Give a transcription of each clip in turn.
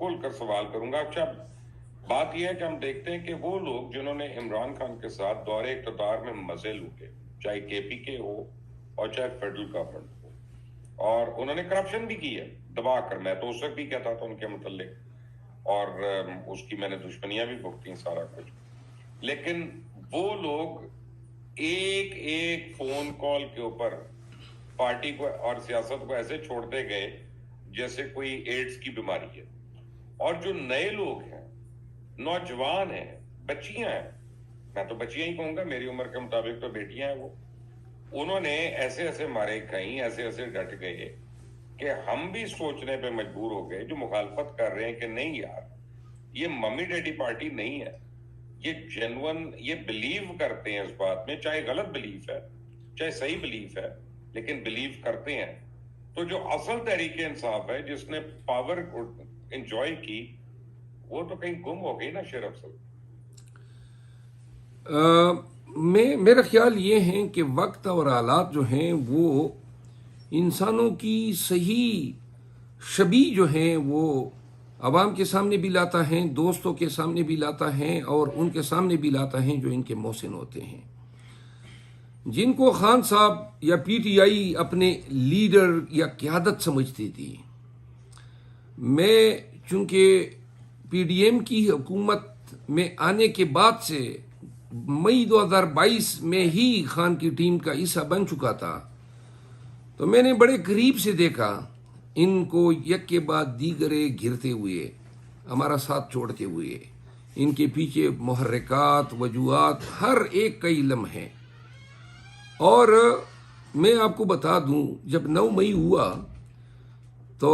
खोलकर सवाल करूंगा। अच्छा, बात यह है कि हम देखते हैं कि वो लोग जिन्होंने इमरान खान के साथ दौरे इक़्तिदार में मजे लूटे, चाहे केपीके हो और चाहे फेडरल गवर्नमेंट हो, और उन्होंने करप्शन भी की है दबा कर। मैं तो उस वक्त भी कहता था उनके मुतल्लिक, और उसकी मैंने दुश्मनियां भी भुगती, सारा कुछ। लेकिन वो लोग एक एक फोन कॉल के ऊपर पार्टी को और सियासत को ऐसे छोड़ते गए जैसे कोई एड्स की बीमारी है। और जो नए लोग हैं, नौजवान हैं, बच्चियां हैं, मैं तो बच्चियां ही कहूंगा, मेरी उम्र के मुताबिक तो बेटियां हैं वो, उन्होंने ऐसे ऐसे मारे खाई, ऐसे ऐसे डट गए कि हम भी सोचने पे मजबूर हो गए जो मुखालफत कर रहे हैं कि नहीं यार, ये मम्मी डैडी पार्टी नहीं है, ये जेन्युइन, ये बिलीव करते हैं इस बात में, चाहे गलत बिलीफ है चाहे सही बिलीफ है, लेकिन बिलीव करते हैं। तो जो असल तहरीके इंसाफ है, जिसने पावर एंजॉय की, वो तो कहीं गुम हो गई ना शेर अफसल। मेरा ख्याल ये है कि वक्त और हालात जो हैं वो इंसानों की सही छवि जो है वो आवाम के सामने भी लाता है, दोस्तों के सामने भी लाता है और उनके सामने भी लाता है जो इनके मोहसिन होते हैं। जिनको खान साहब या पीटीआई अपने लीडर या क़यादत समझती थी, मैं चूंकि पीडीएम की हुकूमत में आने के बाद से मई 2022 में ही खान की टीम का हिस्सा बन चुका था, तो मैंने बड़े करीब से देखा इनको एक के बाद दीगरे गिरते हुए, हमारा साथ छोड़ते हुए। इनके पीछे मुहर्रिकात, वजूहात, हर एक का इल्म है। और मैं आपको बता दूं, जब 9 मई हुआ तो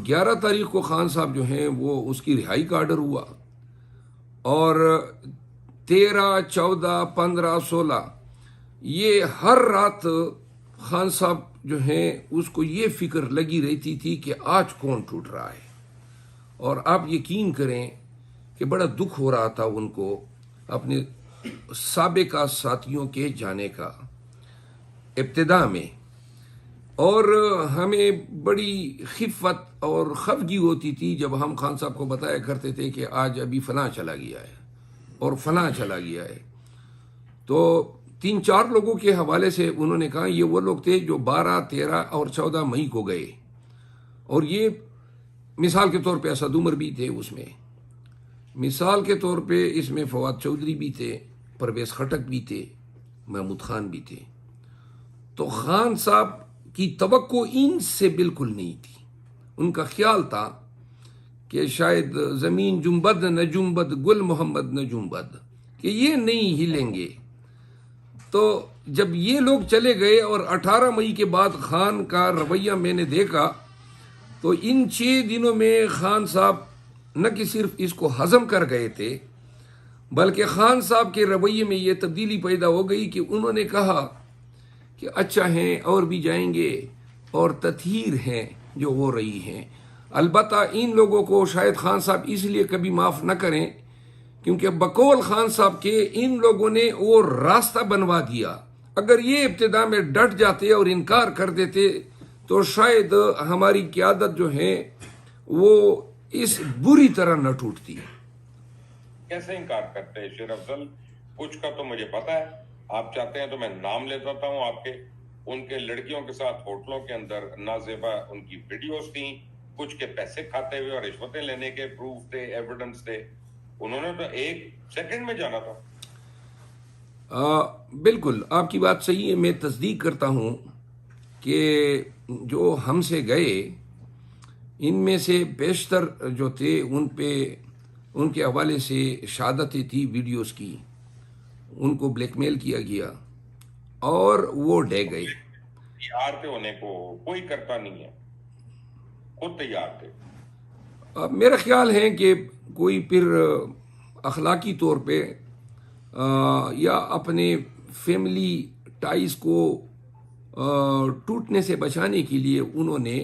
11 तारीख को खान साहब जो हैं वो उसकी रिहाई का आर्डर हुआ, और 13, 14, 15, 16 ये हर रात खान साहब जो हैं उसको ये फिक्र लगी रहती थी कि आज कौन टूट रहा है। और आप यकीन करें कि बड़ा दुख हो रहा था उनको अपने साबिका साथियों के जाने का इब्तिदा में, और हमें बड़ी खिफ़त और खफगी होती थी जब हम खान साहब को बताया करते थे कि आज अभी फलां चला गया है और फलां चला गया है। तो 3-4 लोगों के हवाले से उन्होंने कहा ये वो लोग थे जो 12, 13 और 14 मई को गए, और ये मिसाल के तौर पे असद उमर भी थे उसमें, मिसाल के तौर पे इसमें फवाद चौधरी भी थे, परवेज़ खटक भी थे, महमूद खान भी थे। तो खान साहब की तवक्को इनसे बिल्कुल नहीं थी। उनका ख्याल था कि शायद ज़मीन जुम्बद न जुम्बद, गुल मोहम्मद न जुम्बद, कि ये नहीं हिलेंगे। तो जब ये लोग चले गए और 18 मई के बाद खान का रवैया मैंने देखा, तो इन 6 दिनों में खान साहब न कि सिर्फ इसको हजम कर गए थे, बल्कि खान साहब के रवैये में ये तब्दीली पैदा हो गई कि उन्होंने कहा कि अच्छा है और भी जाएंगे, और तथहीर हैं जो हो रही हैं। अलबत्ता इन लोगों को शायद खान साहब इसलिए कभी माफ़ न करें क्योंकि बकौल खान साहब के इन लोगों ने वो रास्ता बनवा दिया। अगर ये इब्तिदा में डट जाते और इनकार कर देते तो शायद हमारी क़यादत जो है वो इस बुरी तरह न टूटती। कैसे इनकार करते हैं शेर अफजल? कुछ का तो मुझे पता है, आप चाहते हैं तो मैं नाम ले देता हूँ आपके। उनके लड़कियों के साथ होटलों के अंदर नाजेबा उनकी वीडियोस थी, कुछ के पैसे खाते हुए और रिश्वतें लेने के प्रूफ थे, एविडेंस थे। उन्होंने तो 1 सेकंड में जाना था। बिल्कुल आपकी बात सही है। मैं तस्दीक करता हूँ कि जो हमसे गए इनमें से बेशतर जो थे उन पे उनके हवाले से शहादतें थी वीडियोस की, उनको ब्लैकमेल किया गया और वो डे गए। तैयार थे होने को, कोई करता नहीं है, खुद तैयार थे। अब मेरा ख्याल है कि कोई फिर अखलाकी तौर पे या अपने फैमिली टाइज को टूटने से बचाने के लिए उन्होंने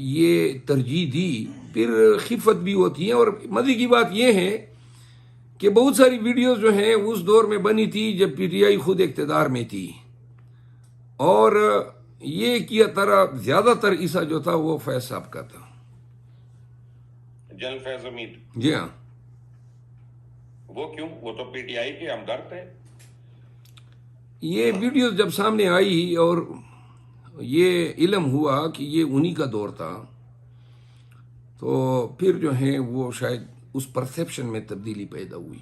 ये तरजीह दी। फिर खिफत भी होती है, और मज़े की बात यह है कि बहुत सारी वीडियोस जो हैं उस दौर में बनी थी जब पीटीआई खुद इक़्तिदार में थी, और ये किया तरह ज़्यादातर हिस्सा जो था वो फैज़ साहब का था। जनरल फैज हमीद? जी हाँ। वो क्यों? वो तो पीटीआई के हमदर्द थे। ये वीडियो जब सामने आई और ये इल्म हुआ कि ये उन्हीं का दौर था, तो फिर जो है वो शायद उस परसेप्शन में तब्दीली पैदा हुई।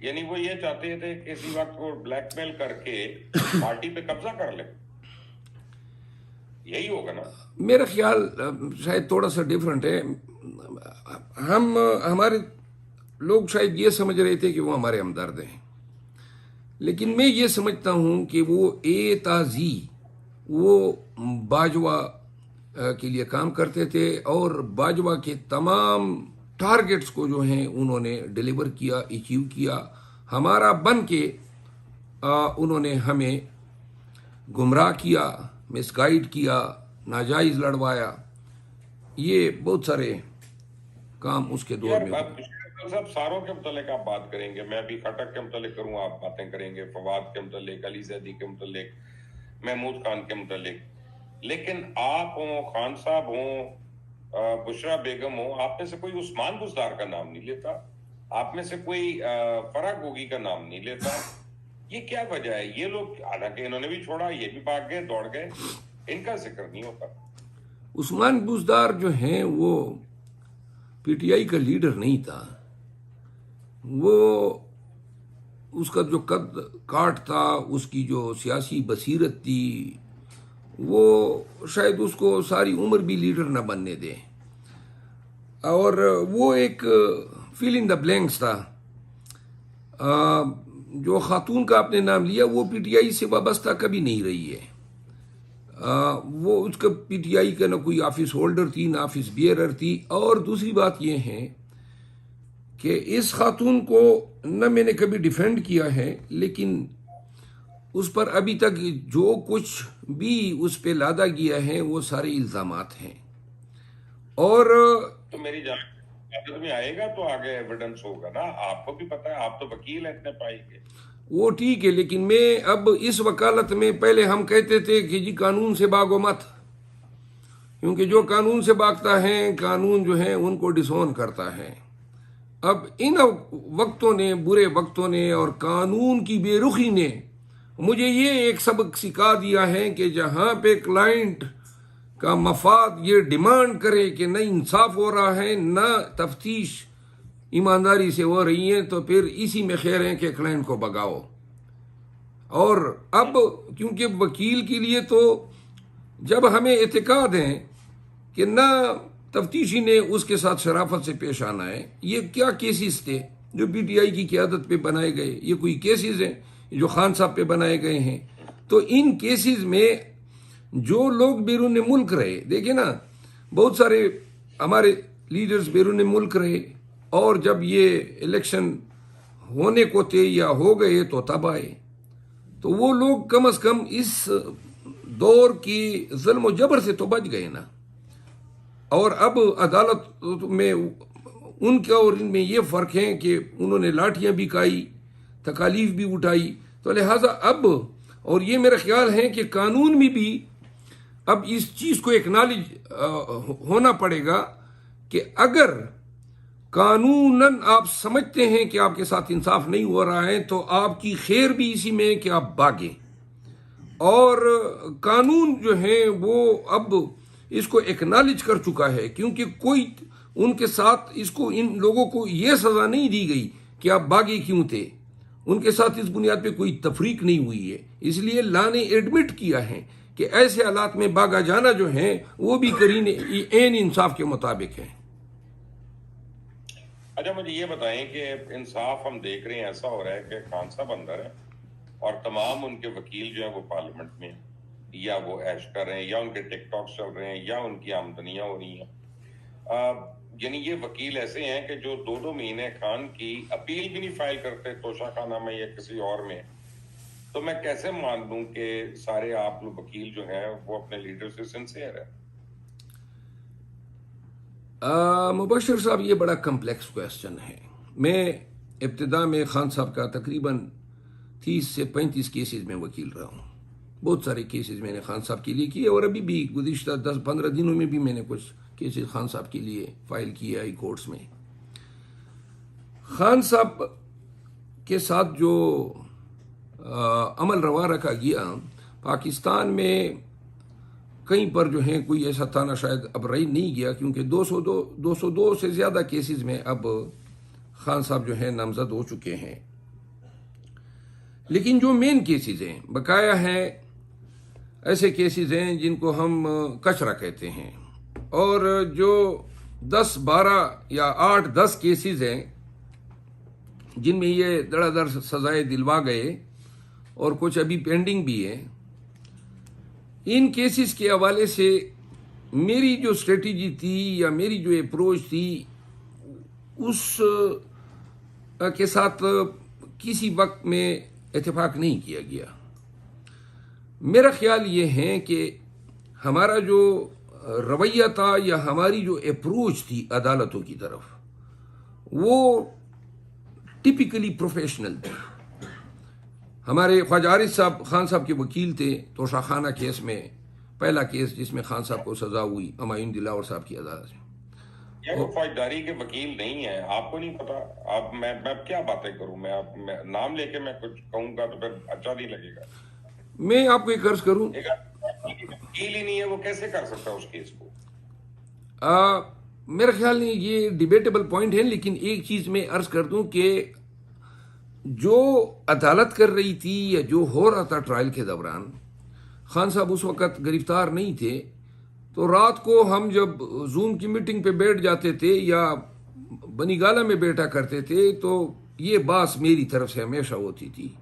यानी वो ये चाहते थे किसी वक्त वो ब्लैकमेल करके पार्टी पे कब्जा कर ले, यही होगा ना? मेरा ख्याल शायद थोड़ा सा डिफरेंट है। हमारे लोग शायद ये समझ रहे थे कि वो हमारे हमदर्द हैं, लेकिन मैं ये समझता हूँ कि वो एताजी वो बाजवा के लिए काम करते थे और बाजवा के तमाम टारगेट्स को जो हैं उन्होंने डिलीवर किया, अचीव किया। हमारा बन के उन्होंने हमें गुमराह किया, मिसगाइड किया, नाजायज लड़वाया। ये बहुत सारे काम उसके दौर यार में हुए। सब सारों के मुतल्लिक आप बात करेंगे, मैं भी खटक के मुतल्लिक करूँ, आप बातें करेंगे फवाद के मुतल्लिक, अली जैदी के मुतल्लिक, महमूद खान के मुतल्लिक। लेकिन आप हो, खान साहब हो, बुशरा बेगम हो, आप में से कोई उस्मान बुजदार का नाम नहीं लेता, आप में से कोई फराग गोगी का नाम नहीं लेता। ये क्या वजह है? ये लोग, हालांकि इन्होंने भी छोड़ा, ये भी भाग गए, दौड़ गए, इनका जिक्र नहीं होता। उस्मान बुजदार जो हैं वो पीटीआई का लीडर नहीं था। वो उसका जो कद काट था, उसकी जो सियासी बसीरत थी, वो शायद उसको सारी उम्र भी लीडर न बनने दे। और वो एक फिल इन द ब्लैंक्स था। जो खातून का आपने नाम लिया, वो पीटीआई से वाबस्ता कभी नहीं रही है। वो उसका पीटीआई का ना कोई ऑफिस होल्डर थी, ना ऑफिस बियरर थी। और दूसरी बात ये है कि इस खातून को न मैंने कभी डिफेंड किया है, लेकिन उस पर अभी तक जो कुछ भी उस पे लादा गया है वो सारे इल्जामात हैं। और तो मेरी जान आदत में आएगा तो आगे एविडेंस होगा ना, आपको भी पता है, आप तो वकील हैं इतने पाई के। वो ठीक है, लेकिन मैं अब इस वकालत में, पहले हम कहते थे कि जी कानून से भागो मत, क्योंकि जो कानून से भागता है कानून जो है उनको डिसोन करता है। अब इन वक्तों ने, बुरे वक्तों ने और कानून की बेरुखी ने मुझे ये एक सबक सिखा दिया है कि जहां पे क्लाइंट का मफाद ये डिमांड करे कि न इंसाफ हो रहा है, न तफ्तीश ईमानदारी से हो रही है, तो फिर इसी में खैर है कि क्लाइंट को भगाओ। और अब क्योंकि वकील के लिए तो जब हमें एतकाद है कि न तफ्तीशी ने उसके साथ शराफत से पेश आना है। ये क्या केसेस थे जो पीटीआई की क़यादत पे बनाए गए? ये कोई केसेस हैं जो खान साहब पे बनाए गए हैं? तो इन केसेस में जो लोग बैरून मुल्क रहे, देखे ना, बहुत सारे हमारे लीडर्स बैरून मुल्क रहे, और जब ये इलेक्शन होने को थे या हो गए तो तब आए। तो वो लोग कम अज कम इस दौर की जुल्म जबर से तो बच गए ना। और अब अदालत में उनके और इनमें ये फ़र्क है कि उन्होंने लाठियां भी खाई, तकालीफ भी उठाई। तो लिहाजा अब, और ये मेरा ख्याल है कि कानून में भी अब इस चीज़ को एक्नॉलेज होना पड़ेगा कि अगर कानूनन आप समझते हैं कि आपके साथ इंसाफ नहीं हो रहा है, तो आपकी खैर भी इसी में है कि आप भागें। और कानून जो है वो अब इसको एक्नॉलेज कर चुका है, क्योंकि कोई उनके साथ, इसको, इन लोगों को यह सजा नहीं दी गई कि आप भागे क्यों थे। उनके साथ इस बुनियाद पे कोई तफरीक नहीं हुई है। इसलिए ला ने एडमिट किया है कि ऐसे हालात में भागा जाना जो है वो भी करीने ऐन इंसाफ के मुताबिक है। अच्छा, मुझे ये बताएं कि इंसाफ हम देख रहे हैं ऐसा हो रहा है कि खान साहब अंदर है और तमाम उनके वकील जो है वो पार्लियामेंट में, या वो ऐश कर रहे हैं, या उनके टिकटॉक चल रहे हैं, या उनकी आमदनियां हो रही हैं। यानी ये वकील ऐसे हैं कि जो 2-2 महीने खान की अपील भी नहीं फाइल करते तोशाखाना में या किसी और में। तो मैं कैसे मान लूं कि सारे आप लोग वकील जो हैं वो अपने लीडर से सिंसियर है? मुबशिर साहब, ये बड़ा कम्प्लेक्स क्वेश्चन है। मैं इब्तिदा में खान साहब का तकरीबन 30 से 35 केसेस में वकील रहा हूँ। बहुत सारे केसेस मैंने खान साहब के लिए किए, और अभी भी गुज़िश्ता 10-15 दिनों में भी मैंने कुछ केसेस खान साहब के लिए फाइल किए हाई कोर्ट्स में। खान साहब के साथ जो अमल रवा रखा गया, पाकिस्तान में कहीं पर जो है कोई ऐसा थाना शायद अब रह नहीं गया, क्योंकि 202 से ज़्यादा केसेस में अब खान साहब जो है नामजद हो चुके हैं। लेकिन जो मेन केसेस हैं, बकाया हैं ऐसे केसेस हैं जिनको हम कचरा कहते हैं, और जो 10, 12 या 8, 10 केसेस हैं जिनमें ये धड़ाधड़ सजाएं दिलवा गए और कुछ अभी पेंडिंग भी है। इन केसेस के हवाले से मेरी जो स्ट्रेटजी थी या मेरी जो अप्रोच थी, उस के साथ किसी वक्त में इत्तेफाक नहीं किया गया। मेरा ख्याल ये है कि हमारा जो रवैया था या हमारी जो अप्रोच थी अदालतों की तरफ, वो टिपिकली प्रोफेशनल थी। हमारे ख्वाजा आरिफ साहब खान साहब के वकील थे तोशाखाना केस में, पहला केस जिसमें खान साहब को सजा हुई हमायूं दिलावर साहब की अदालत में। ये वो फौजदारी के वकील नहीं है, आपको नहीं पता। आप मैं क्या बातें करूं, मैं नाम लेके मैं कुछ कहूंगा तो फिर अच्छा नहीं लगेगा। मैं आपको एक अर्ज करूं, वकील ही नहीं है, वो कैसे कर सकता उस केस को? मेरा ख्याल नहीं, ये डिबेटेबल पॉइंट है, लेकिन एक चीज मैं अर्ज कर दूं कि जो अदालत कर रही थी या जो हो रहा था ट्रायल के दौरान, खान साहब उस वक्त गिरफ्तार नहीं थे, तो रात को हम जब जूम की मीटिंग पे बैठ जाते थे या बनीगाला में बैठा करते थे, तो ये बात मेरी तरफ से हमेशा होती थी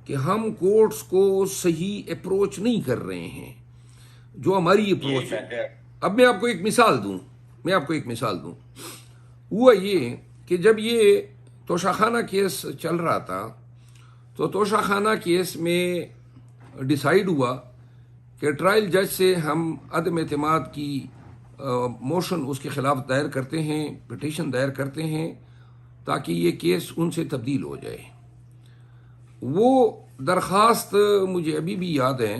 कि हम कोर्ट्स को सही अप्रोच नहीं कर रहे हैं, जो हमारी अप्रोच है। अब मैं आपको एक मिसाल दूं, हुआ ये कि जब ये तोशाखाना केस चल रहा था, तो तोशाखाना केस में डिसाइड हुआ कि ट्रायल जज से हम अदम एतमाद की मोशन उसके खिलाफ दायर करते हैं, पिटीशन दायर करते हैं, ताकि ये केस उनसे तब्दील हो जाए। वो दरख्वास्त मुझे अभी भी याद है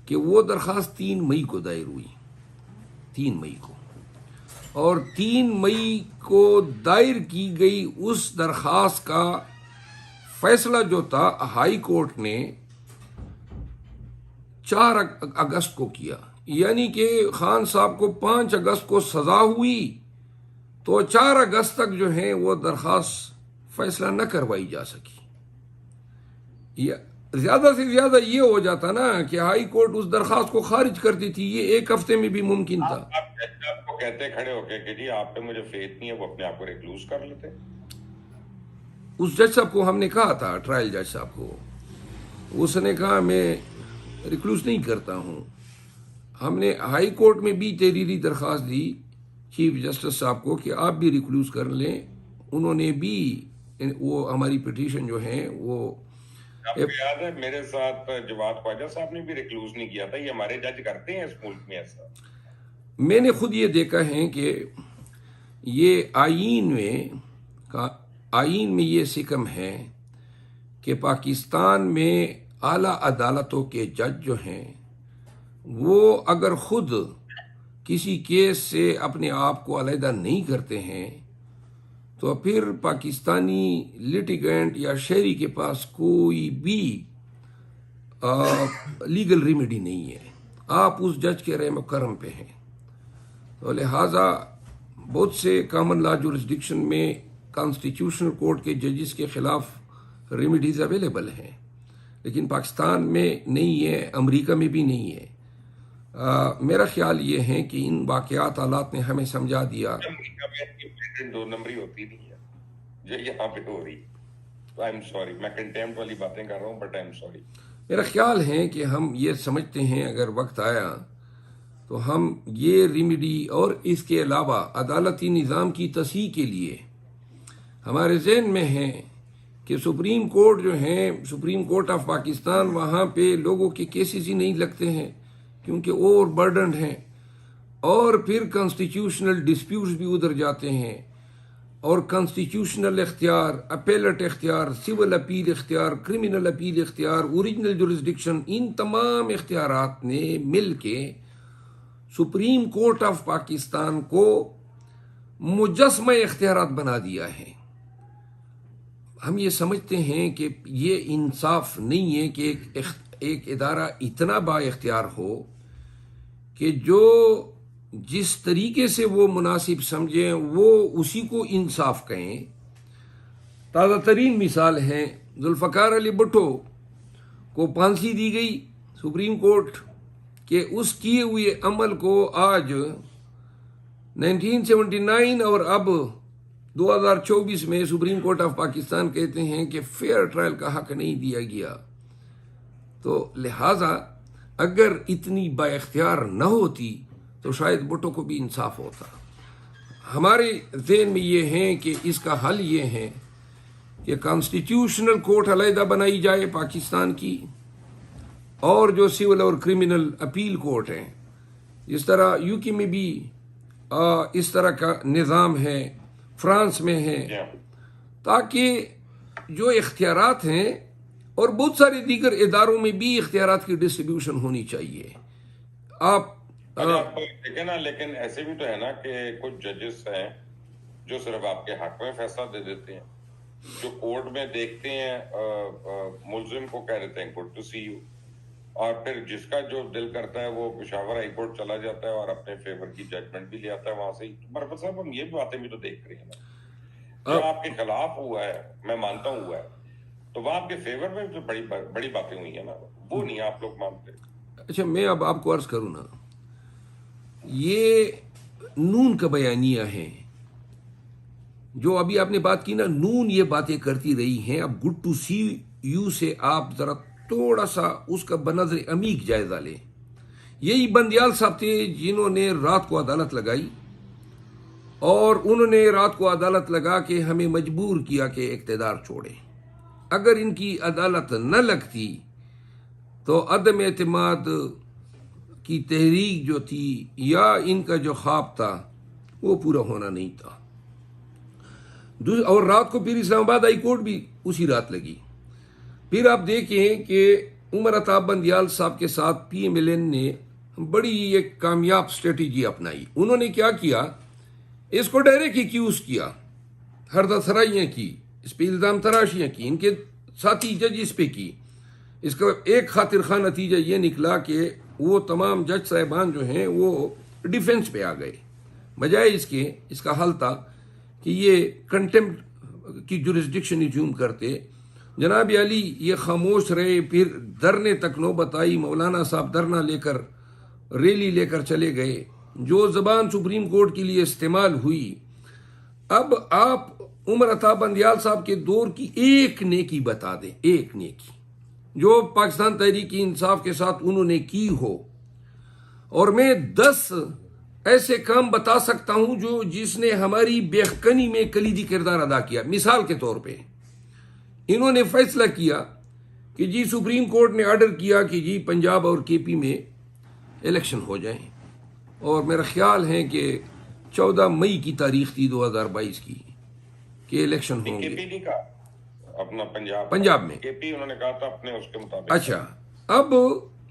कि वो दरख्वास्त 3 मई को दायर हुई, 3 मई को, और 3 मई को दायर की गई उस दरख्वास्त का फैसला जो था हाई कोर्ट ने 4 अगस्त को किया, यानी कि खान साहब को 5 अगस्त को सजा हुई, तो 4 अगस्त तक जो है वो दरख्वास्त फैसला न करवाई जा सकी। या ज्यादा से ज्यादा ये हो जाता ना कि हाई कोर्ट उस दरख्वास्त को खारिज कर दी थी, ये 1 हफ्ते में भी मुमकिन था। आपको कहते खड़े होके कि जी आप पे मुझे फेथ नहीं है, वो अपने आप को रिक्लूज कर लेते। उस जज साहब को हमने कहा था, ट्रायल जज साहब को, उसने कहा मैं रिक्लूज नहीं करता हूं। हमने हाई कोर्ट में भी तहरीरी दरख्वास्त दी चीफ जस्टिस साहब को कि आप भी रिक्लूज कर लें, उन्होंने भी वो हमारी पिटीशन जो है वो, आपको याद है मेरे साथ जवाद ख्वाजा साहब ने भी रिक्लूज नहीं किया था। ये हमारे जज करते हैं इस मुल्क में ऐसा। मैंने खुद ये देखा है कि ये आईन में ये सिकम है कि पाकिस्तान में आला अदालतों के जज जो हैं, वो अगर खुद किसी केस से अपने आप को अलहदा नहीं करते हैं, तो फिर पाकिस्तानी लिटिगेंट या शहरी के पास कोई भी लीगल रेमेडी नहीं है। आप उस जज के रहम करम पे हैं। तो लिहाजा बहुत से कॉमन लॉ जुरिस्डिक्शन में कॉन्स्टिट्यूशनल कोर्ट के जजेस के खिलाफ रेमेडीज अवेलेबल हैं, लेकिन पाकिस्तान में नहीं है, अमेरिका में भी नहीं है। मेरा ख्याल ये है कि इन वाक़यात हालात ने हमें समझा दिया। अमेरिका में 2 नंबरी होती नहीं है जो यहाँ पे हो रही। आई एम सॉरी, मैं कंटेम्प्ट वाली बातें कर रहा हूँ, बट आई एम सॉरी। मेरा ख्याल है कि हम ये समझते हैं अगर वक्त आया तो हम ये रेमेडी और इसके अलावा अदालती निज़ाम की तस्हीह के लिए हमारे जहन में है कि सुप्रीम कोर्ट जो है, सुप्रीम कोर्ट ऑफ पाकिस्तान, वहाँ पे लोगों के केसेस ही नहीं लगते हैं क्योंकि ओवर बर्डन हैं, और फिर कॉन्स्टिट्यूशनल डिस्प्यूट्स भी उधर जाते हैं, और कॉन्स्टिट्यूशनल इख्तियार, अपेलेट इख्तियार, सिविल अपील इख्तियार, क्रिमिनल अपील इख्तियार, ओरिजिनल जुरिस्डिक्शन, इन तमाम इख्तियारात ने मिल के सुप्रीम कोर्ट ऑफ पाकिस्तान को मुजस्समा इख्तियारात बना दिया है। हम ये समझते हैं कि ये इंसाफ नहीं है कि एक इदारा इतना बाइख्तियार हो कि जो जिस तरीके से वो मुनासिब समझें वो उसी को इंसाफ कहें। ताज़ा तरीन मिसाल है, जुल्फ़कार अली भुट्टो को फांसी दी गई सुप्रीम कोर्ट के उस किए हुए अमल को आज 1979 और अब 2024 में सुप्रीम कोर्ट ऑफ पाकिस्तान कहते हैं कि फेयर ट्रायल का हक नहीं दिया गया। तो लिहाजा अगर इतनी बाइख्तियार न होती तो शायद भुट्टो को भी इंसाफ होता। हमारे ज़हन में ये है कि इसका हल ये है कि कॉन्स्टिट्यूशनल कोर्ट अलहदा बनाई जाए पाकिस्तान की, और जो सिविल और क्रिमिनल अपील कोर्ट हैं, इस तरह यूके में भी इस तरह का निज़ाम है, फ्रांस में है, ताकि जो इख्तियारात हैं और बहुत सारे दीगर इदारों में भी इख्तियारात की डिस्ट्रीब्यूशन होनी चाहिए। आप देखें ना, लेकिन ऐसे भी तो है ना कि कुछ जजेस हैं जो सिर्फ आपके हक में फैसला दे देते हैं, जो कोर्ट में देखते हैं मुल्जिम को कह देते हैं गुड टू सी यू, और फिर जिसका जो दिल करता है वो पेशावर हाई कोर्ट चला जाता है और अपने फेवर की जजमेंट भी ले आता है वहां से ही। बरबर साहब, हम ये बातें भी तो देख रहे हैं ना, जो आपके खिलाफ हुआ है, मैं मानता हूँ हुआ है, तो वह आपके फेवर में जो बड़ी बड़ी बातें हुई है ना, वो नहीं आप लोग मानते। अच्छा, मैं अब आपको अर्ज करूँ ना, ये नून का बयानिया है जो अभी आपने बात की ना, नून ये बातें करती रही हैं। अब गुड टू सी यू से आप जरा थोड़ा सा उसका बनज़र अमीक जायजा लें। यही बंदियाल साहब थे जिन्होंने रात को अदालत लगाई, और उन्होंने रात को अदालत लगा के हमें मजबूर किया कि इक़्तिदार छोड़ें। अगर इनकी अदालत न लगती तो अदम एतमाद की तहरीक जो थी या इनका जो ख्वाब था वो पूरा होना नहीं था। और रात को फिर इस्लामाबाद हाई कोर्ट भी उसी रात लगी। फिर आप देखें कि उमर अताब बंदियाल साहब के साथ PMLN ने बड़ी एक कामयाब स्ट्रेटजी अपनाई। उन्होंने क्या किया, इसको डायरेक्ट एक्यूज किया, हरदा सराइयाँ की, इस पर इल्ज़ाम तराशियाँ की, इनके साथी जज इस पे की। इसका एक खातिर खा नतीजा ये निकला कि वो तमाम जज साहिबान जो हैं वो डिफेंस पे आ गए। बजाय इसके इसका हल था कि ये कंटेम्प्ट की जुरिस्डिक्शन एज्यूम करते। जनाब अली ये खामोश रहे, फिर धरने तक नौबत आई, मौलाना साहब धरना लेकर रैली लेकर चले गए, जो ज़बान सुप्रीम कोर्ट के लिए इस्तेमाल हुई। अब आप उमर अताब बंदियाल साहब के दौर की एक नेकी बता दें, एक नेकी जो पाकिस्तान तहरीक इंसाफ के साथ उन्होंने की हो, और मैं 10 ऐसे काम बता सकता हूं जो जिसने हमारी बेखनी में कलीदी किरदार अदा किया। मिसाल के तौर पे इन्होंने फैसला किया कि जी सुप्रीम कोर्ट ने ऑर्डर किया कि जी पंजाब और KP में इलेक्शन हो जाएं, और मेरा ख्याल है कि 14 मई की तारीख थी 2022 की कि इलेक्शन होंगे। KP नहीं कहा, अपना पंजाब में KP उन्होंने कहा था अपने उसके मुताबिक। अच्छा, अब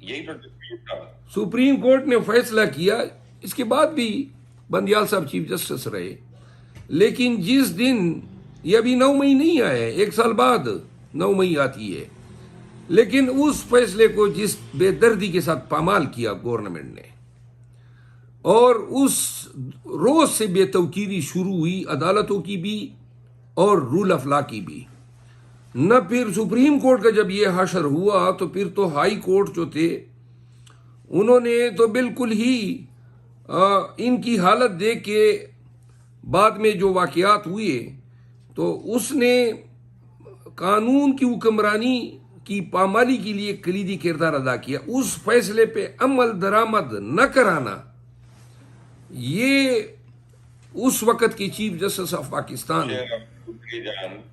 यही तो डिस्प्यूट था। सुप्रीम कोर्ट ने फैसला किया, इसके बाद भी बंदियाल साहब चीफ जस्टिस रहे, लेकिन जिस दिन ये अभी 9 मई नहीं आया है, 1 साल बाद 9 मई आती है, लेकिन उस फैसले को जिस बेदर्दी के साथ पामाल किया गवर्नमेंट ने, और उस रोज से बेतौकीरी शुरू हुई अदालतों की भी और रूल ऑफ लॉ की भी। न फिर सुप्रीम कोर्ट का जब ये हशर हुआ तो फिर तो हाई कोर्ट जो थे उन्होंने तो बिल्कुल ही इनकी हालत देख के बाद में जो वाकयात हुए तो उसने कानून की हुक्मरानी की पामाली के लिए कलीदी किरदार अदा किया। उस फैसले पे अमल दरामद न कराना, ये उस वक्त की चीफ जस्टिस ऑफ पाकिस्तान,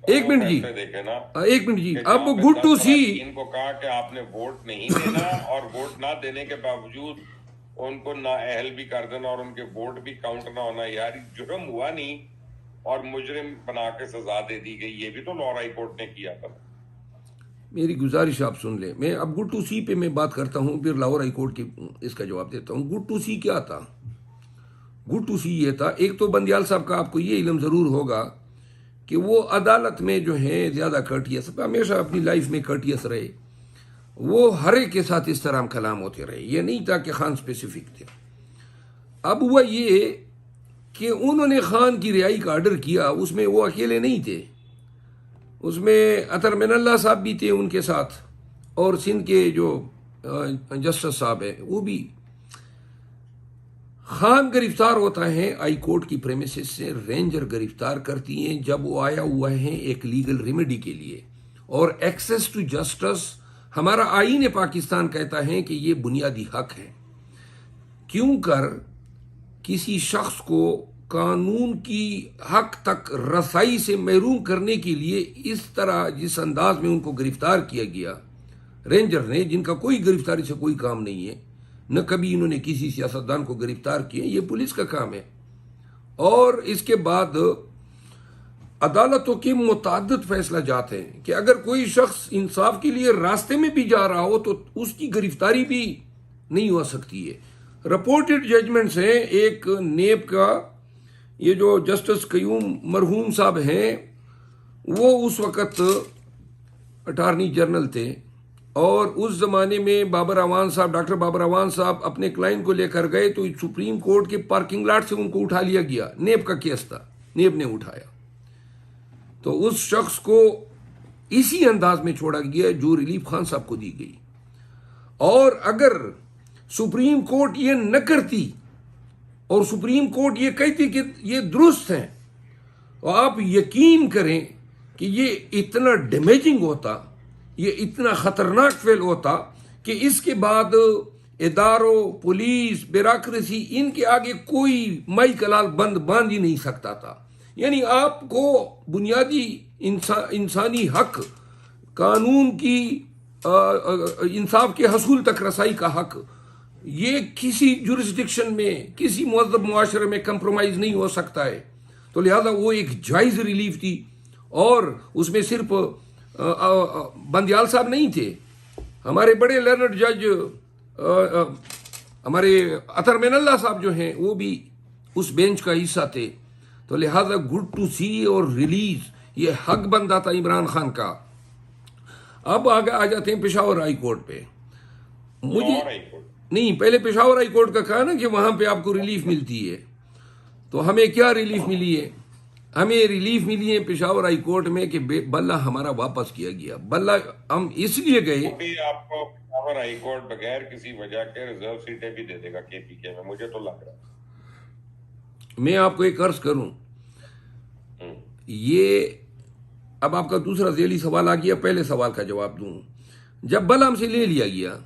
एक मिनट जी, एक मिनट जी, अब गुड टू सी इनको कहा कि आपने वोट नहीं देना और वोट ना देने के बावजूद उनको ना अहल भी कर देना और उनके वोट भी काउंट ना होना। यार जुर्म हुआ नहीं और मुजरिम बना के सजा दे दी गई, ये भी तो लाहौर हाई कोर्ट ने किया था। मेरी गुजारिश आप सुन लें। मैं अब गुड टू सी पे मैं बात करता हूँ, फिर लाहौर हाई कोर्ट की इसका जवाब देता हूँ। गुड टू सी क्या था? गुड टू सी ये था, एक तो बंदियाल साहब का आपको ये इल्म ज़रूर होगा कि वो अदालत में जो है ज़्यादा कर्टियस, हमेशा अपनी लाइफ में कर्टियस रहे। वो हर एक के साथ इस तरह कलाम होते रहे, ये नहीं था कि खान स्पेसिफिक थे। अब हुआ ये कि उन्होंने खान की रिहाई का ऑर्डर किया, उसमें वो अकेले नहीं थे, उसमें अतर मिनल्ला साहब भी थे उनके साथ, और सिंध के जो जस्टिस साहब है वो भी। खान गिरफ्तार होता है हाई कोर्ट की प्रेमिसेस से, रेंजर गिरफ्तार करती हैं जब वो आया हुआ है एक लीगल रेमेडी के लिए, और एक्सेस टू जस्टिस हमारा आईन पाकिस्तान कहता है कि ये बुनियादी हक है। क्यों कर किसी शख्स को कानून की हक तक रसाई से महरूम करने के लिए इस तरह जिस अंदाज में उनको गिरफ्तार किया गया रेंजर ने, जिनका कोई गिरफ्तारी से कोई काम नहीं है, न कभी इन्होंने किसी सियासतदान को गिरफ्तार किया, ये पुलिस का काम है। और इसके बाद अदालतों के मुताद्दिद फैसला जाते हैं कि अगर कोई शख्स इंसाफ के लिए रास्ते में भी जा रहा हो तो उसकी गिरफ्तारी भी नहीं हो सकती है। रिपोर्टेड जजमेंट्स हैं, एक नेब का ये जो जस्टिस कयूम मरहूम साहब हैं, वो उस वक़्त अटार्नी जनरल थे, और उस ज़माने में बाबर अवान साहब, डॉक्टर बाबर अवान साहब अपने क्लाइंट को लेकर गए तो सुप्रीम कोर्ट के पार्किंग लॉट से उनको उठा लिया गया। नेब का केस था, नेब ने उठाया, तो उस शख्स को इसी अंदाज में छोड़ा गया जो रिलीफ खान साहब को दी गई। और अगर सुप्रीम कोर्ट ये न करती और सुप्रीम कोर्ट ये कहती कि ये दुरुस्त है, तो आप यकीन करें कि ये इतना डैमेजिंग होता, ये इतना खतरनाक फेल होता कि इसके बाद इदारों, पुलिस, ब्यूरोक्रेसी, इनके आगे कोई माई कलाल बंद बांध ही नहीं सकता था। यानी आपको बुनियादी इंसानी हक, कानून की इंसाफ के हसूल तक रसाई का हक, ये किसी जुरिस्डिक्शन में, किसी मुअज़्ज़ब मुआशरे में कंप्रोमाइज नहीं हो सकता है। तो लिहाजा वो एक जायज़ रिलीफ थी, और उसमें सिर्फ बंदियाल साहब नहीं थे, हमारे बड़े लर्नड जज हमारे अतर मिनल्ला साहब जो हैं वो भी उस बेंच का हिस्सा थे। तो लिहाजा गुड टू सी और रिलीज ये हक बनता था इमरान खान का। अब आगे आ जाते हैं पेशावर हाई कोर्ट पे। मुझे नहीं, पहले पेशावर हाई कोर्ट का कहा ना कि वहां पे आपको रिलीफ मिलती है, तो हमें क्या रिलीफ मिली है? हमें रिलीफ मिली है पेशावर हाई कोर्ट में कि बल्ला हमारा वापस किया गया। बल्ला हम इसलिए गए, आपको पेशावर हाई कोर्ट बगैर किसी वजह के रिजर्व सीटें भी दे देगा केपीके में, मुझे तो लग रहा है। मैं आपको एक अर्ज करूं, ये अब आपका दूसरा ज़ेली सवाल आ गया, पहले सवाल का जवाब दूं। जब बल्ला हमसे ले लिया गया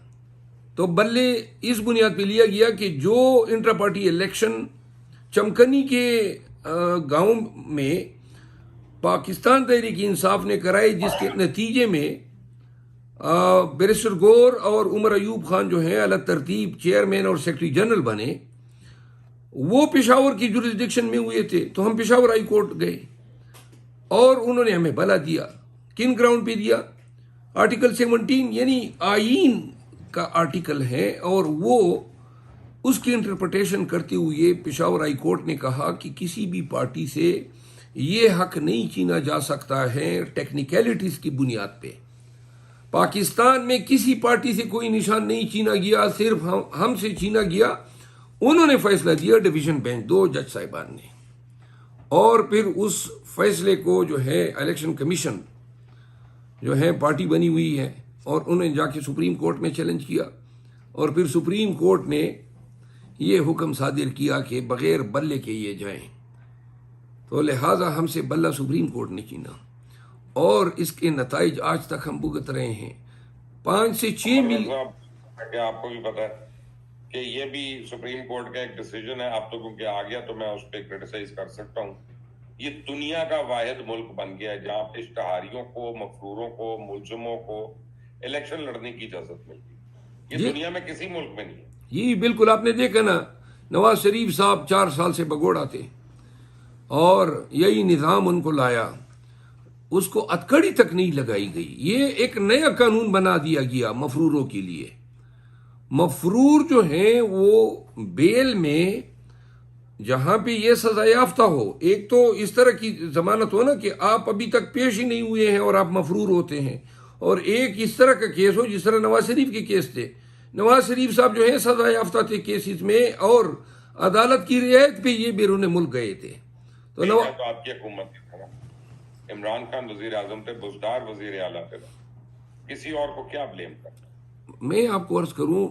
तो बल्ले इस बुनियाद पे लिया गया कि जो इंटर पार्टी इलेक्शन चमकनी के गांव में पाकिस्तान तहरीक इंसाफ ने कराई, जिसके नतीजे में बैरिस्टर गौर और उमर अयूब खान जो हैं अलग तरतीब चेयरमैन और सेक्रेटरी जनरल बने, वो पेशावर की जुरिस्डिक्शन में हुए थे। तो हम पेशावर हाई कोर्ट गए और उन्होंने हमें भला दिया। किन ग्राउंड पे दिया? आर्टिकल 17 यानी आईन का आर्टिकल है, और वो उसकी इंटरप्रिटेशन करते हुए पेशावर हाई कोर्ट ने कहा कि किसी भी पार्टी से ये हक नहीं छीना जा सकता है टेक्निकलिटीज की बुनियाद पे। पाकिस्तान में किसी पार्टी से कोई निशान नहीं छीना गया, सिर्फ हमसे छीना गया। उन्होंने फैसला दिया डिवीजन बेंच 2 जज साहिबान ने, और फिर उस फैसले को जो है इलेक्शन कमीशन जो है पार्टी बनी हुई है, और उन्होंने जाके सुप्रीम कोर्ट में चैलेंज किया, और फिर सुप्रीम कोर्ट ने ये हुक्म सादिर किया कि बगैर बल्ले के ये जाएं। तो लिहाजा हमसे बल्ला सुप्रीम कोर्ट ने छीना, और इसके नताइज आज तक हम भुगत रहे हैं। 5 से 6 मिलियन। आपको भी पता है कि ये भी सुप्रीम कोर्ट का एक डिसीजन है। आप तो क्योंकि आ गया तो मैं उस पर क्रिटिसाइज कर सकता हूँ। ये दुनिया का वाहिद मुल्क बन गया है जहाँ पे इश्तहारियों को, मफरूरों को, मुलजिमों को इलेक्शन लड़ने की इजाजत मिलती है। ये दुनिया में किसी मुल्क में नहीं है। जी बिल्कुल, आपने देखा ना, नवाज शरीफ साहब 4 साल से बगोड़ा थे और यही निज़ाम उनको लाया। उसको अतकड़ी तक नहीं लगाई गई। ये एक नया कानून बना दिया गया मफरूरों के लिए। मफरूर जो हैं वो बेल में जहां पे ये सजा याफ्ता हो, एक तो इस तरह की जमानत हो ना कि आप अभी तक पेश ही नहीं हुए हैं और आप मफरूर होते हैं, और एक इस तरह का केस हो जिस तरह नवाज शरीफ के केस थे। नवाज शरीफ साहब जो है सजा याफ्ता थे केसेस में, और अदालत की रियायत पे ये बैरून मुल्क गए थे। तो तो आपकी हुकूमत इमरान खान वजीर आजम थे, बुजदार वजीर आला थे, किसी और को क्या ब्लेम करना। मैं आपको अर्ज करूं,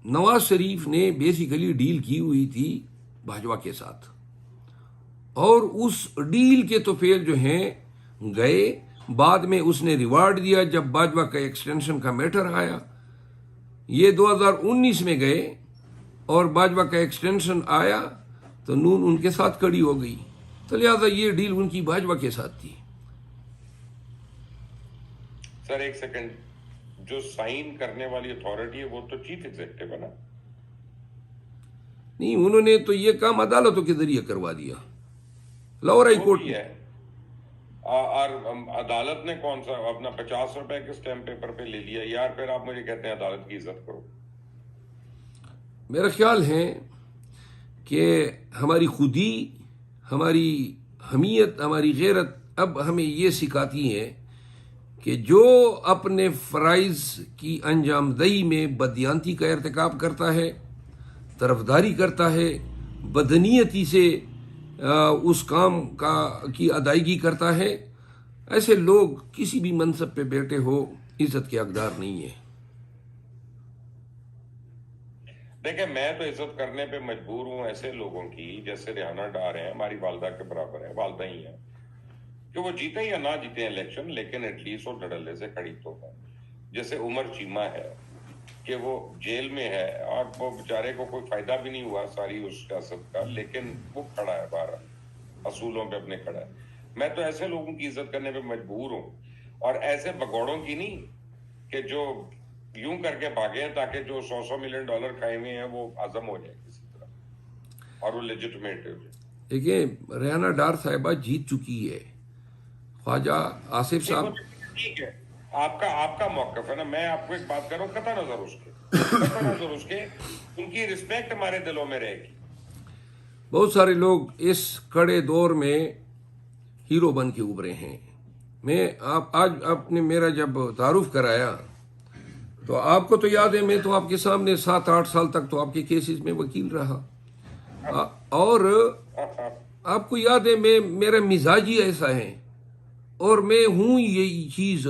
नवाज शरीफ ने बेसिकली डील की हुई थी भाजपा के साथ, और उस डील के तो फेल जो हैं गए। बाद में उसने रिवार्ड दिया जब भाजपा का एक्सटेंशन का मैटर आया। ये 2019 में गए और भाजपा का एक्सटेंशन आया तो नून उनके साथ खड़ी हो गई, तो लिहाजा ये डील उनकी भाजपा के साथ थी। सर एक सेकंड, जो साइन करने वाली अथॉरिटी है वो तो चीफ एग्जीक्यूटिव है ना? नहीं, उन्होंने तो ये काम अदालतों के जरिए करवा दिया, लाहौर हाई कोर्ट है। और अदालत ने कौन सा अपना 50 रुपए के स्टैम्प पेपर पे ले लिया यार, फिर आप मुझे कहते हैं अदालत की इज्जत करो। मेरा ख्याल है कि हमारी खुदी, हमारी हमीयत, हमारी गैरत अब हमें ये सिखाती है कि जो अपने फ़राइज़ की अंजामदही में बदयांती का इर्तिकाब करता है, तरफदारी करता है, बदनीयती से उस काम की अदायगी करता है, ऐसे लोग किसी भी मनसब पे बैठे हो इज्जत के हकदार नहीं है। देखिए, मैं तो इज्जत करने पे मजबूर हूं ऐसे लोगों की, जैसे रेहाना डार है, हमारी वालदा के बराबर है, वालदा ही है, कि वो जीते या ना जीते इलेक्शन, लेकिन एटलीस्ट वो धड़ल्ले से खड़ी तो है। जैसे उमर चीमा है कि वो जेल में है और वो बेचारे को कोई फायदा भी नहीं हुआ सारी उस सियासत का, लेकिन वो खड़ा है बाहर, असूलों पे अपने खड़ा है। मैं तो ऐसे लोगों की इज्जत करने पे मजबूर हूँ, और ऐसे भगौड़ों की नहीं कि जो यूं करके भागे ताकि जो $100 मिलियन खाए हुए हैं वो आजम हो जाए किसी तरह और वो लेजिटिमेट हो जाए। देखिए, रेहाना डार साहिबा जीत चुकी है, ख्वाजा आसिफ साहब। ठीक है, आपका मौकफ है ना, मैं आपको एक बात कर रहा हूँ, कता नजर उसके उनकी रिस्पेक्ट हमारे दिलों में रहेगी। बहुत सारे लोग इस कड़े दौर में हीरो बन के उभरे हैं। आज आपने मेरा जब तारुफ कराया तो आपको तो याद है, मैं तो आपके सामने 7-8 साल तक तो आपके केसेस में वकील रहा, और आपको याद है मेरा मिजाज ही ऐसा है, और मैं हूं यही चीज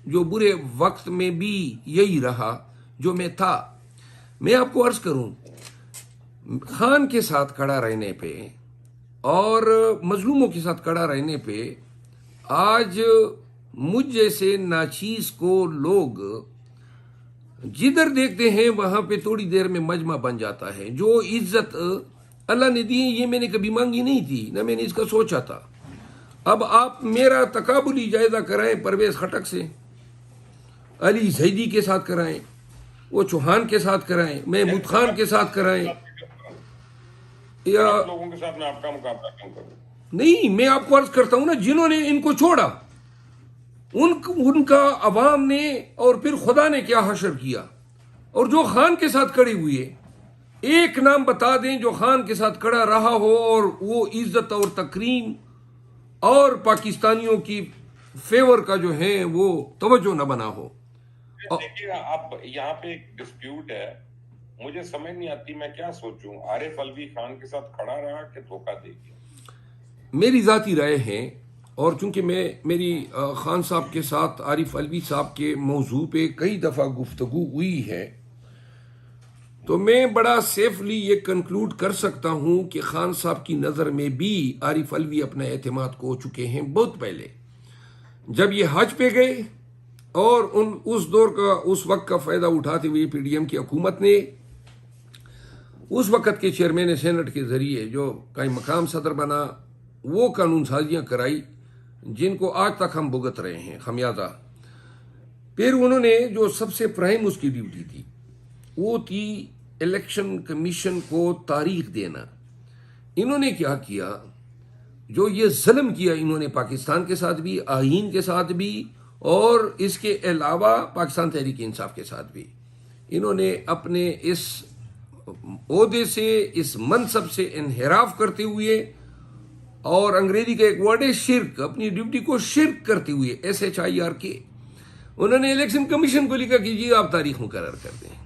जो बुरे वक्त में भी यही रहा जो मैं था। मैं आपको अर्ज करूं, खान के साथ खड़ा रहने पे और मजलूमों के साथ खड़ा रहने पे आज मुझ जैसे नाचीज को लोग जिधर देखते हैं वहां पे थोड़ी देर में मजमा बन जाता है। जो इज्जत अल्लाह ने दी ये मैंने कभी मांगी नहीं थी, ना मैंने इसका सोचा था। अब आप मेरा तकाबुली जायजा कराएं परवेज खटक से, अली जैदी के साथ कराएं, वो चौहान के साथ कराएं, महमूद खान के साथ कराएं, या लोगों के साथ मैं आपका मुकाबला क्यों करूं? नहीं, मैं आपको अर्ज करता हूं ना, जिन्होंने इनको छोड़ा उनका अवाम ने और फिर खुदा ने क्या हशर किया। और जो खान के साथ खड़े हुए, एक नाम बता दें जो खान के साथ खड़ा रहा हो और वो इज्जत और तकरीम और पाकिस्तानियों की फेवर का जो है वो तवज्जो न बना हो। देखिए, आप यहाँ पे एक डिस्प्यूट है, मुझे समझ नहीं आती मैं क्या सोचूं। आरिफ अलवी खान के साथ खड़ा रहा कि धोखा दे दिया? मेरी जाती राय है, और चूंकि मेरी खान साहब के साथ आरिफ अलवी साहब के मौजू पे कई दफ़ा गुफ्तगू हुई है, तो मैं बड़ा सेफली ये कंक्लूड कर सकता हूं कि खान साहब की नज़र में भी आरिफ अलवी अपना एतमाद खो चुके हैं बहुत पहले, जब ये हज पे गए और उस दौर का उस वक्त का फ़ायदा उठाते हुए PDM की हुकूमत ने उस वक़्त के चेयरमैन सेनेट के ज़रिए जो कायम मकाम सदर बना, वो कानून साजियाँ कराई जिनको आज तक हम भुगत रहे हैं खमियाजा। फिर उन्होंने जो सबसे प्राइम उसकी ड्यूटी थी वो थी इलेक्शन कमीशन को तारीख देना। इन्होंने क्या किया, जो ये जुल्म किया इन्होंने पाकिस्तान के साथ भी, आहीन के साथ भी, और इसके अलावा पाकिस्तान तहरीक इंसाफ के साथ भी, इन्होंने अपने इस ओहदे से, इस मनसब से इनहिराफ करते हुए, और अंग्रेजी का एक वर्ड है शिर्क, अपनी ड्यूटी को शिर्क करते हुए, SHIRK, उन्होंने इलेक्शन कमीशन को लिखा कि जी आप तारीख मुकर्रर कर दें।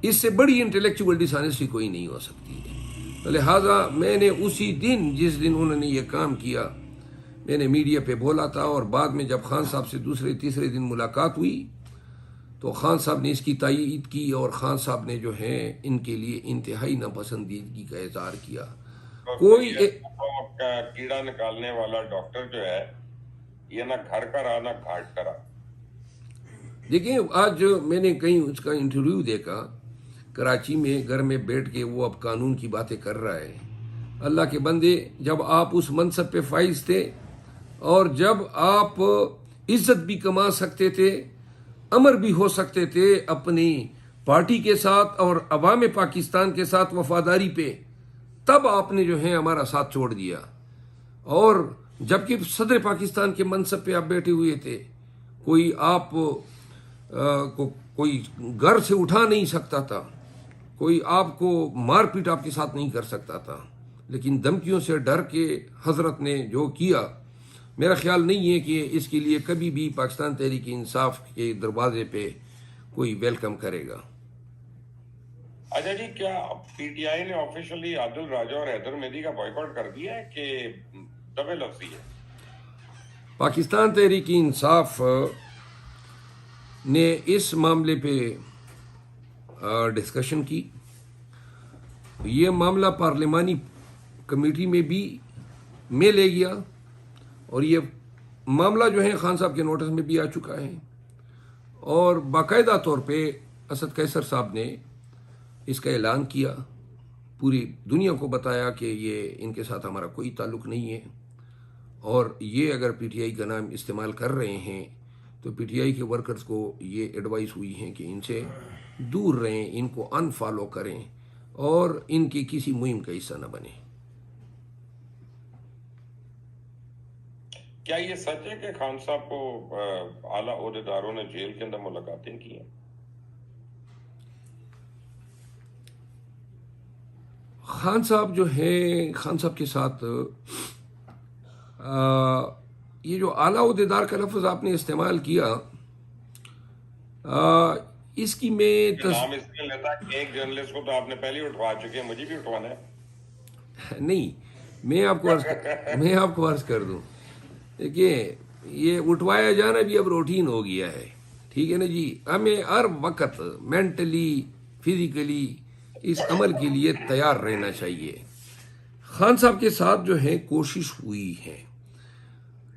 इससे बड़ी इंटेलेक्चुअल डिसऑनेस्टी कोई नहीं हो सकती है। तो लिहाजा मैंने उसी दिन, जिस दिन उन्होंने ये काम किया, मैंने मीडिया पे बोला था, और बाद में जब खान साहब से दूसरे तीसरे दिन मुलाकात हुई तो खान साहब ने इसकी तायीद की, और खान साहब ने जो है इनके लिए इंतहाई नापसंदीदगी का इजहार किया। कोई कीड़ा निकालने वाला डॉक्टर जो है, ये ना घर का रहा ना घाट का रहा। देखिए, आज मैंने कहीं उसका इंटरव्यू देखा, कराची में घर में बैठ के वो अब कानून की बातें कर रहा है। अल्लाह के बंदे, जब आप उस मनसब पे फाइज थे, और जब आप इज्जत भी कमा सकते थे, अमर भी हो सकते थे अपनी पार्टी के साथ और अवाम पाकिस्तान के साथ वफादारी पे, तब आपने जो है हमारा साथ छोड़ दिया। और जबकि सदर पाकिस्तान के मनसब पे आप बैठे हुए थे, कोई आप को कोई घर से उठा नहीं सकता था, कोई आपको मारपीट आपके साथ नहीं कर सकता था, लेकिन धमकियों से डर के हजरत ने जो किया, मेरा ख्याल नहीं है कि इसके लिए कभी भी पाकिस्तान तहरीक इंसाफ के दरवाजे पे कोई वेलकम करेगा। अच्छा जी, क्या PTI ने ऑफिशियली आदिल राजा और हैदर मेहदी का बॉयकॉट कर दिया है कि दबे लफ्जी है? पाकिस्तान तहरीक इंसाफ ने इस मामले पे डिस्कशन की। ये मामला पार्लिमानी कमेटी में भी में ले गया, और ये मामला जो है खान साहब के नोटिस में भी आ चुका है, और बाकायदा तौर पे असद कैसर साहब ने इसका ऐलान किया, पूरी दुनिया को बताया कि ये इनके साथ हमारा कोई ताल्लुक नहीं है, और ये अगर PTI का नाम इस्तेमाल कर रहे हैं तो PTI के वर्कर्स को ये एडवाइस हुई है कि इनसे दूर रहें, इनको अनफॉलो करें, और इनकी किसी मुहिम का हिस्सा न बने। क्या ये सच है कि खान साहब को आला ओहदेदारों ने जेल के अंदर मुलाकातें की हैं? खान साहब जो है, खान साहब के साथ ये जो आला ओहदेदार का लफ्ज आपने इस्तेमाल किया, इसकी मैं नाम इसलिए लेता कि एक जर्नलिस्ट को तो आपने पहले ही उठवा चुके हैं, मुझे भी उठवाना है। नहीं, मैं आपको अर्ज कर दूं, देखिए ये उठवाया जाना भी अब रूटीन हो गया है, ठीक है ना जी। हमें हर वक्त मेंटली फिजिकली इस अमल के लिए तैयार रहना चाहिए। खान साहब के साथ जो है कोशिश हुई है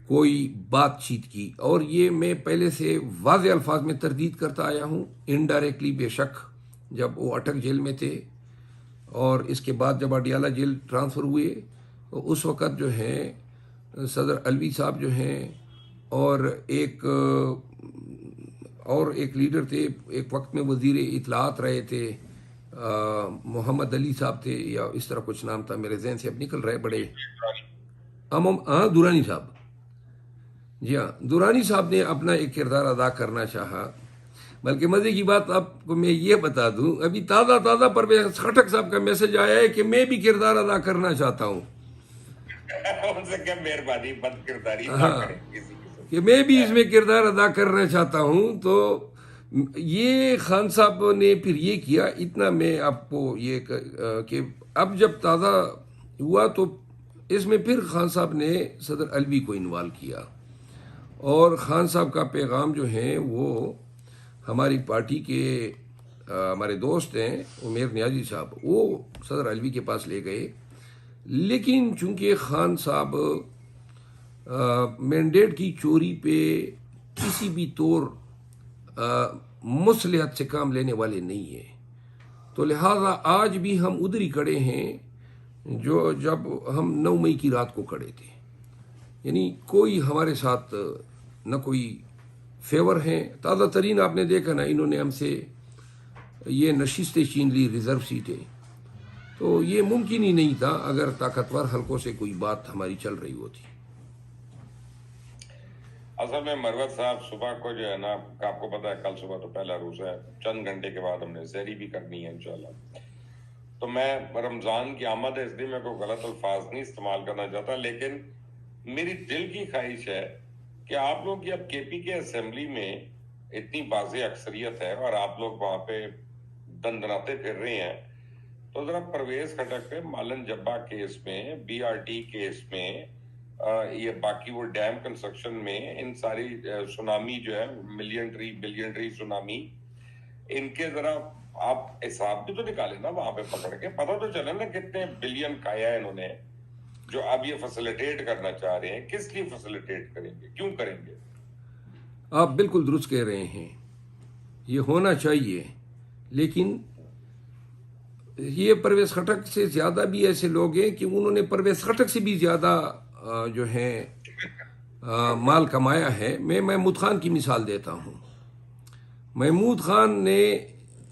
कोई बातचीत की, और ये मैं पहले से वाज़े अल्फाज में तरदीद करता आया हूँ, इनडायरेक्टली बेशक, जब वो अटक जेल में थे, और इसके बाद जब अडियाला जेल ट्रांसफ़र हुए तो उस वक़्त जो है सदर अलवी साहब जो हैं, और एक लीडर थे, एक वक्त में वज़ीर इत्तलात रहे थे, मोहम्मद अली साहब थे, या इस तरह कुछ नाम था, मेरे जहन से अब निकल रहे, बड़े दुरानी साहब, जी हाँ, दुरानी साहब ने अपना एक किरदार अदा करना चाहा। बल्कि मजे की बात आपको मैं ये बता दूं, अभी ताज़ा परवेज खटक साहब का मैसेज आया है कि मैं भी किरदार अदा करना चाहता हूँ। उनसे क्या मेहरबानी, बद किरदारी कि मैं भी इसमें किरदार अदा करना चाहता हूँ। तो ये खान साहब ने फिर ये किया। इतना मैं आपको ये कि अब जब ताज़ा हुआ तो इसमें फिर खान साहब ने सदर अलवी को इन्वॉल्व किया, और खान साहब का पैगाम जो है वो हमारी पार्टी के हमारे दोस्त हैं उमेर नियाजी साहब, वो सदर अलवी के पास ले गए। लेकिन चूंकि खान साहब मैंडेट की चोरी पे किसी भी तौर मुसलहत से काम लेने वाले नहीं है, तो लिहाजा आज भी हम उधर ही खड़े हैं जो जब हम 9 मई की रात को खड़े थे। यानी कोई हमारे साथ न कोई फेवर हैं। ताज़ा तरीन आपने देखा ना, इन्होंने हमसे ये नशिस्तें छीन ली, रिजर्व सीटें। तो ये मुमकिन ही नहीं था अगर ताकतवर हलकों से कोई बात हमारी चल रही होती। असल में मरवत साहब सुबह को जो है ना, आपको पता है कल सुबह तो पहला रोजा है, चंद घंटे के बाद हमने सहरी भी करनी है इंशाल्लाह। तो मैं रमजान की आमद है इसलिए मैं कोई गलत अल्फाज नहीं इस्तेमाल करना चाहता, लेकिन मेरी दिल की ख्वाहिश है कि आप लोग की अब केपी के असेंबली में इतनी वाज़ेह अक्सरियत है और आप लोग वहां पे दंदनाते फिर रहे हैं, तो जरा परवेज खटक पे मालन जब्बा केस में, बीआरटी केस में, ये बाकी वो डैम कंस्ट्रक्शन में, इन सारी सुनामी जो है million tree billion tree tsunami, इनके जरा आप हिसाब भी तो निकाले ना वहां पे पकड़ के, पता तो चले ना कितने बिलियन खाया है इन्होंने, जो अब ये फैसिलिटेट करना चाह रहे हैं। किस लिए फैसिलिटेट करेंगे, क्यों करेंगे? आप बिल्कुल दुरुस्त कह रहे हैं, ये होना चाहिए, लेकिन ये परवेज खटक से ज्यादा भी ऐसे लोग हैं कि उन्होंने परवेज खटक से भी ज्यादा जो है माल कमाया है। मैं महमूद खान की मिसाल देता हूँ। महमूद खान ने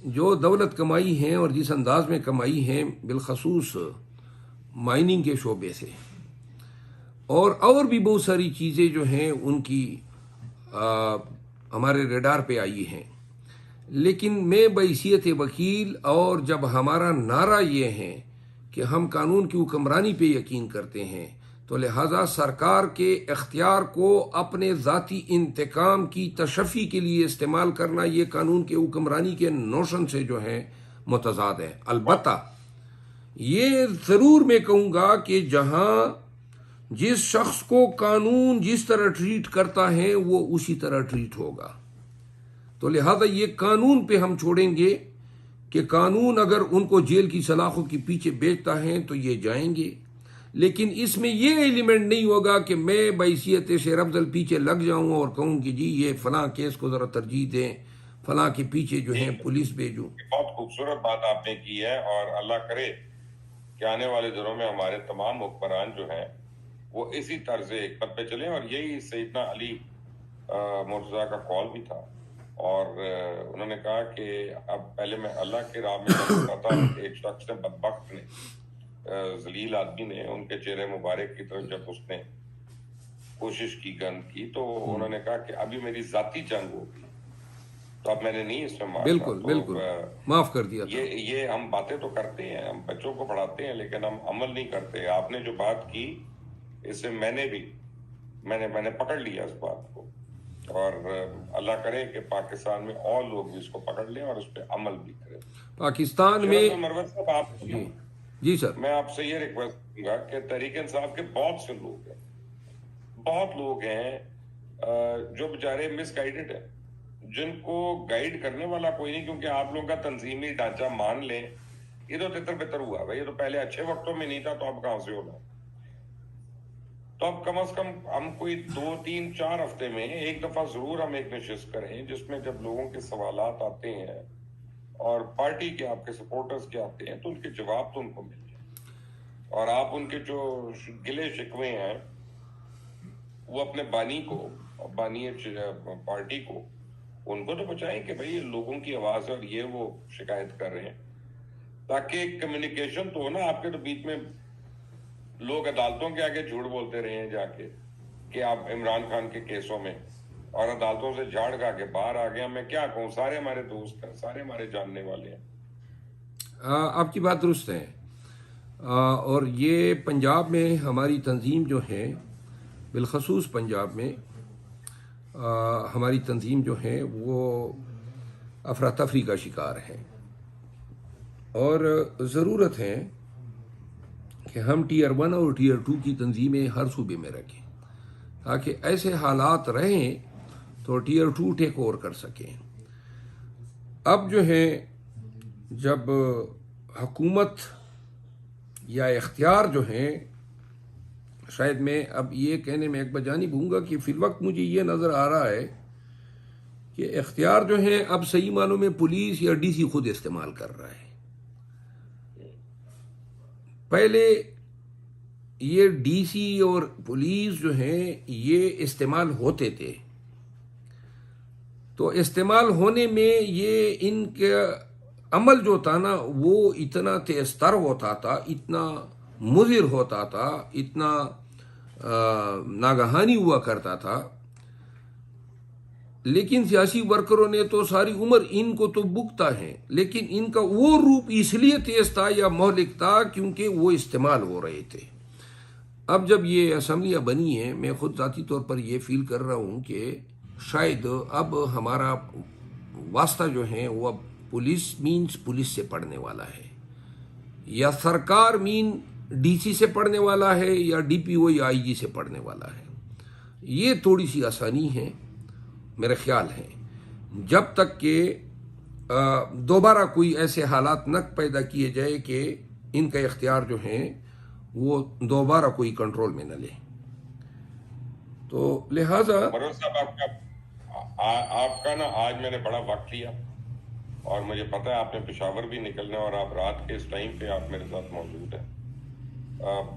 जो दौलत कमाई है और जिस अंदाज में कमाई है, बिलखसूस माइनिंग के शोबे से, और भी बहुत सारी चीज़ें जो हैं उनकी हमारे रेडार पे आई हैं। लेकिन मैं बहैसियत वकील, और जब हमारा नारा ये है कि हम कानून की हुक्मरानी पे यकीन करते हैं, तो लिहाजा सरकार के इख्तियार को अपने ज़ाती इंतकाम की तशफ़ी के लिए इस्तेमाल करना, ये कानून के हुक्मरानी के नोशन से जो है मुतज़ाद है। अलबत्ता ये ज़रूर मैं कहूँगा कि जहाँ जिस शख्स को कानून जिस तरह ट्रीट करता है वो उसी तरह ट्रीट होगा। तो लिहाजा ये कानून पे हम छोड़ेंगे कि कानून अगर उनको जेल की सलाखों के पीछे बेचता है तो ये जाएंगे, लेकिन इसमें ये एलिमेंट नहीं होगा कि मैं बहैसियत शेर अफजल पीछे लग जाऊं और कहूं कि जी ये फलां केस को जरा तरजीह दें, फलां के पीछे जो है पुलिस भेजूं। बहुत खूबसूरत बात आपने की है, और अल्लाह करे कि आने वाले दिनों में हमारे तमाम हुक्मरान जो हैं वो इसी तर्ज हिकमत पे चलें। और यही सैयदना अली मुर्तज़ा का कॉल भी था, और उन्होंने कहा कि अब पहले मैं अल्लाह के राह में चलता था, एक शख्स ने, बदबख्त ने, जलील आदमी ने उनके चेहरे मुबारक की तरफ जब उसने कोशिश की गन की, तो उन्होंने कहा कि अभी मेरी जाती जंग होगी, तो अब मैंने नहीं इसमें मारना। बिल्कुल तो बिल्कुल माफ कर दिया था। ये हम बातें तो करते हैं, हम बच्चों को पढ़ाते हैं, लेकिन हम अमल नहीं करते। आपने जो बात की इससे मैंने पकड़ लिया इस बात को, और अल्लाह करे कि पाकिस्तान में और लोग भी इसको पकड़ लें और उस पर अमल भी करें। पाकिस्तान में मरवत साहब, आप जी सर, मैं आपसे ये रिक्वेस्ट करूंगा कि तहरीक इंसाफ के बहुत से लोग हैं, बहुत लोग हैं जो बेचारे मिसगाइडेड हैं, जिनको गाइड करने वाला कोई नहीं, क्योंकि आप लोगों का तंजीमी ढांचा मान लें ये तो तितर बितर हुआ भाई, ये तो पहले अच्छे वक्तों में नहीं था, तो अब कहां से होना। तो अब कम से कम हम कोई 2, 3, 4 हफ्ते में एक दफा जरूर हम एक नशिस्त करें, जिसमें जब लोगों के सवालात आते हैं और पार्टी के आपके सपोर्टर्स के आते हैं तो उनके जवाब तो उनको मिल जाए, और आप उनके जो गिले शिकवे हैं वो अपने बानी को, बानी पार्टी को, उनको तो बचाएं कि भाई ये लोगों की आवाज है और ये वो शिकायत कर रहे हैं, ताकि कम्युनिकेशन तो हो ना आपके। तो बीच में लोग अदालतों के आगे झूठ बोलते रहे हैं जाके कि आप इमरान खान के केसों में, और अदालतों से झाड़ गा के बाहर आ गया। मैं क्या कहूँ, सारे हमारे दोस्त हैं, सारे हमारे जानने वाले हैं। आपकी बात दुरुस्त है, और ये पंजाब में हमारी तंजीम जो है, बिलखसूस पंजाब में हमारी तंजीम जो है वो अफरा तफरी का शिकार है, और ज़रूरत है कि हम टीयर 1 और टीयर 2 की तंजीमें हर सूबे में रखें, ताकि ऐसे हालात रहें तो टीयर 2 टेक ओवर कर सकें। अब जो है जब हुकूमत या इख्तियार जो है, शायद मैं अब ये कहने में एक बजानिब हूँगा कि फिलवक्त मुझे ये नज़र आ रहा है कि इख्तियार जो है अब सही मानों में पुलिस या डीसी खुद इस्तेमाल कर रहा है। पहले ये डीसी और पुलिस जो है ये इस्तेमाल होते थे, तो इस्तेमाल होने में ये इनके अमल जो था ना वो इतना तेजतर होता था, इतना मुज़िर होता था, इतना नागहानी हुआ करता था। लेकिन सियासी वर्करों ने तो सारी उम्र इनको तो भुगता है, लेकिन इनका वो रूप इसलिए तेज था या मौलिक था क्योंकि वो इस्तेमाल हो रहे थे। अब जब ये असम्बलियाँ बनी हैं, मैं खुद ज़ाती तौर पर ये फील कर रहा हूँ कि शायद अब हमारा वास्ता जो है वो अब पुलिस से पढ़ने वाला है, या सरकार डीसी से पढ़ने वाला है, या डीपीओ या आईजी से पढ़ने वाला है। ये थोड़ी सी आसानी है मेरा ख्याल है, जब तक कि दोबारा कोई ऐसे हालात न पैदा किए जाए कि इनका इख्तियार जो है वो दोबारा कोई कंट्रोल में न ले। तो लिहाजा मनोज साहब, आपका ना आज मैंने बड़ा वक्त लिया, और मुझे पता है आपने पेशावर भी निकलना है, और आप रात के इस टाइम पे आप मेरे साथ मौजूद हैं।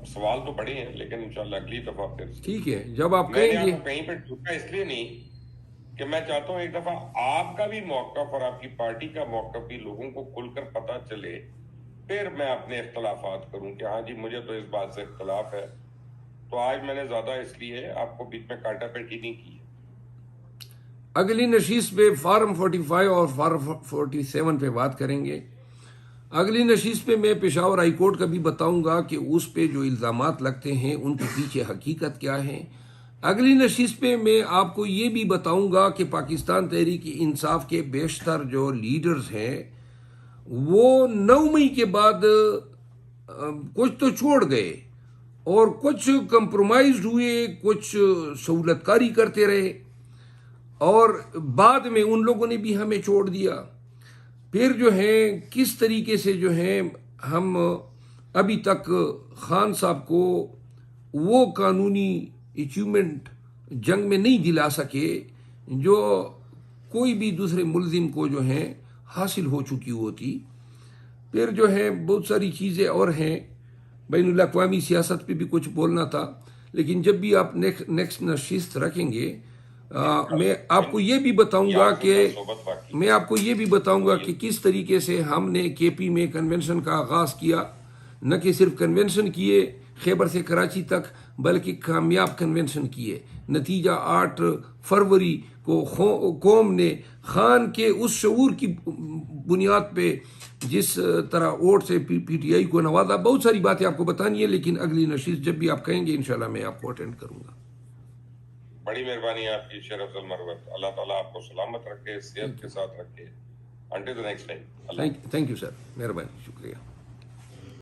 सवाल तो बड़े हैं, लेकिन इंशाल्लाह अगली दफा फिर ठीक है, जब आप मैंने कहेंगे। आपको कहीं पे टूटा इसलिए नहीं कि मैं चाहता हूं एक दफा आपका भी मौकफ और आपकी पार्टी का मौकफ भी लोगों को खुलकर पता चले, फिर मैं अपने इख्तलाफात करूं कि हाँ जी मुझे तो इस बात से इख्तलाफ है। तो आज मैंने ज्यादा इसलिए आपको बीच में काटा पेटी नहीं की है। अगली नशीस पे फार्म 45 और फार्म 47 पे बात करेंगे। अगली नशीस पे मैं पेशावर हाई कोर्ट का भी बताऊंगा कि उस पे जो इल्ज़ामात लगते हैं उनके पीछे हकीकत क्या है। अगली नशीस पे मैं आपको ये भी बताऊंगा कि पाकिस्तान तहरीक इंसाफ के बेशतर जो लीडर्स हैं वो 9 मई के बाद कुछ तो छोड़ गए और कुछ कंप्रोमाइज हुए, कुछ सहूलतकारी करते रहे, और बाद में उन लोगों ने भी हमें छोड़ दिया। फिर जो है किस तरीके से जो है हम अभी तक खान साहब को वो कानूनी अचीवमेंट जंग में नहीं दिला सके जो कोई भी दूसरे मुल्जिम को जो है हासिल हो चुकी होती। फिर जो है बहुत सारी चीज़ें और हैं, बैनुल अक़वामी सियासत पे भी कुछ बोलना था, लेकिन जब भी आप नेक्स्ट नशिस्त रखेंगे मैं आपको ये भी बताऊंगा कि किस तरीके से हमने केपी में कन्वेंशन का आगाज़ किया। न कि सिर्फ कन्वेंशन किए खैबर से कराची तक, बल्कि कामयाब कन्वेंशन किए। नतीजा 8 फरवरी को कौम ने खान के उस शऊर की बुनियाद पे जिस तरह वोट से पीटीआई को नवाजा। बहुत सारी बातें आपको बतानी है, लेकिन अगली नशीस जब भी आप कहेंगे इंशाल्लाह मैं आपको अटेंड करूंगा। बड़ी मेहरबानी आपकी शेर अफजल मरवत। अल्लाह ताला आपको सलामत रखे, सेहत के साथ रखे। Until the next time. Thank you sir, मेहरबानी, शुक्रिया।